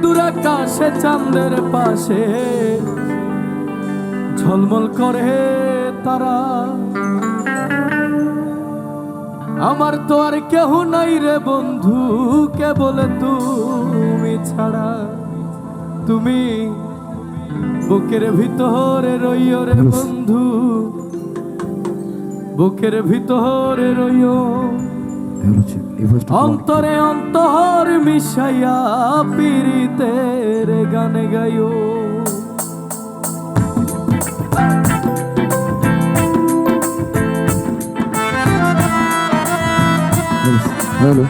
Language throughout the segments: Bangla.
দূর আকাশে চাঁদের পাশে ঝলমল করে তারা। আমার তো আর কেহ নাই রে বন্ধু, কেবল তুমি ছাড়া। তুমি বুকের ভিতরে রইও রে বন্ধু, বুকের ভিতরে রইও। অন্তরে অন্তর মিশাইয়া পীড়িতের গান গাইও। হ্যালো,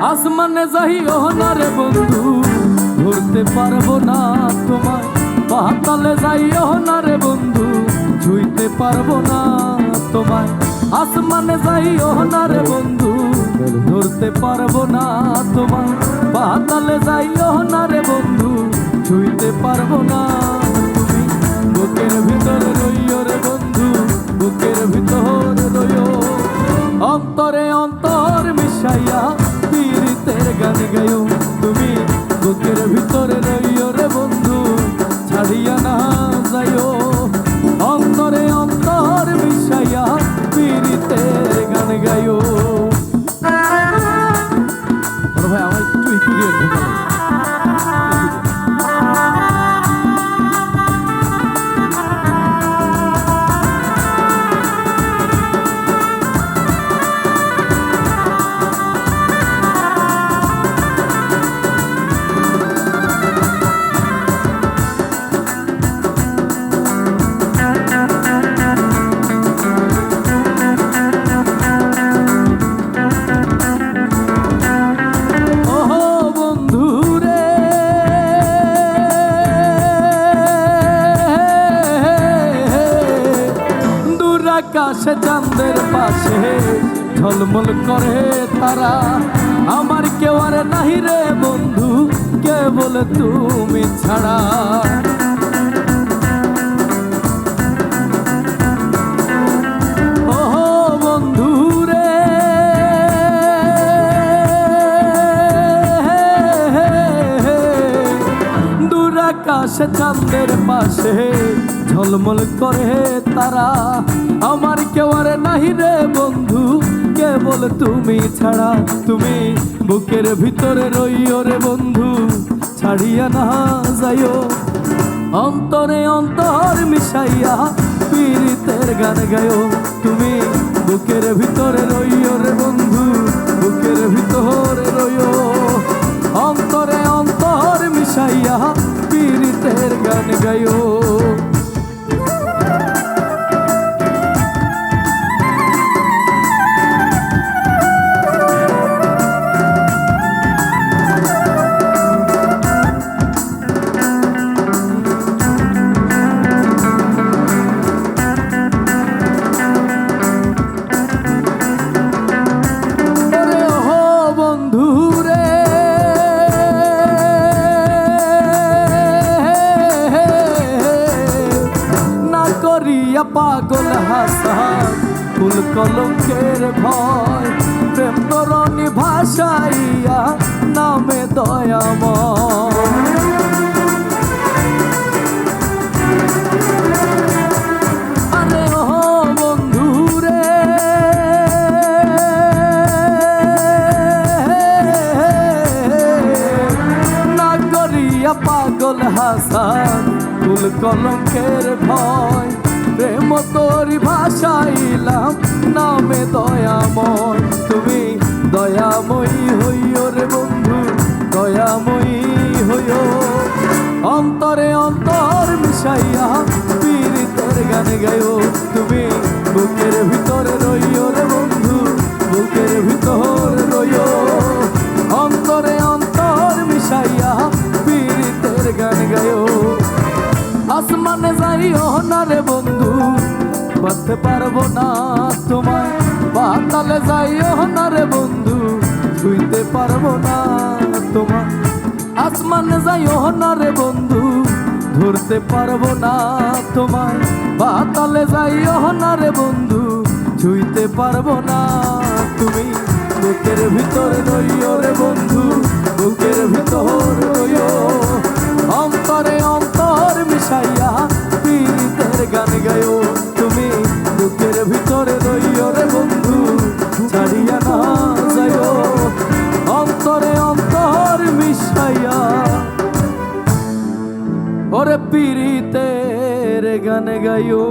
আসমানে যাইও না রে বন্ধু, ধরতে পারবো না তোমায়। পাতালে যাইও না রে বন্ধু, ছুঁইতে পারবো না তোমায়। আসমানে যাইও না রে বন্ধু, ধরতে পারবো না তোমায়। পাতালে যাইও না রে বন্ধু, ছুঁইতে পারবো না। তুমি বুকের ভিতরে রইও রে বন্ধু, বুকের ভিতরে রইও। অন্তরে অন্তর মিশাইয়া পীড়িতের গান গাইও। তুমি বুকের ভিতরে রইও রে বন্ধু, ছাড়িয়া না যাইও। অন্তরে অন্তর মিশাইয়া পীড়িতের গান গাইও। ভাই আমার একটু একটু দিয়ে আকাশে চাঁদের পাশে ঝলমল করে তারা। আমার কেউ আর নাহি রে বন্ধু, কেবল তুমি ছাড়া। ও বন্ধু রে, দূর আকাশে চাঁদের পাশে ঝলমল করে তারা। আমার কেউ আর নাহি রে বন্ধু, কেবল তুমি ছাড়া। তুমি বুকের ভিতরে রইও রে বন্ধু, ছাড়িয়া না যাইও। অন্তরে অন্তর মিশাইয়া পীড়িতের গান গাইও। তুমি বুকের ভিতরে রইও রে বন্ধু, বুকের ভিতরে রইও। অন্তরে অন্তর মিশাইয়া পীড়িতের গান গাইও। পাগল হাসান ফুল কলঙ্কের ভয়, প্রেম তরণী ভাসাইয়া নামে দয়াময়। আরে ও বন্ধু রে, না করিয়া পাগল হাসান ফুল কলঙ্কের ভয়, প্রেম তোরি ভাসাইলাম নামে দয়াময়। তুমি দয়াময়ী হইও রে বন্ধু, দয়াময়ী হইও। অন্তরে অন্তর মিশাইয়া পীড়িতের গান গাইও। তুমি বুকের ভিতরে রইও রে বন্ধু, বুকের ভিতরে রইও। অন্তরে অন্তর মিশাইয়া পীড়িতের গান গাইও। আসমানে যাইও না রে বন্ধু, বাঁধতে পারবো না তোমায়। পাতালে যাইও না রে বন্ধু, ছুঁইতে পারবো না তোমায়। আসমানে যাইও না রে বন্ধু, ধরতে পারবো না তোমায়। পাতালে যাইও না রে বন্ধু, ছুঁইতে পারবো না তুমি। বুকের ভিতর রইও রে বন্ধু, বুকের ভিতর রইও। অন্তরে অন্তর মিশাইয়া পীড়িতের গান গায়ো তুমি। বুকের ভিতরে রইও রে বন্ধু, ছাড়িয়া না যাইও। অন্তরে অন্তর মিশাইয়া ওরে পীড়িতের গান গায়ো।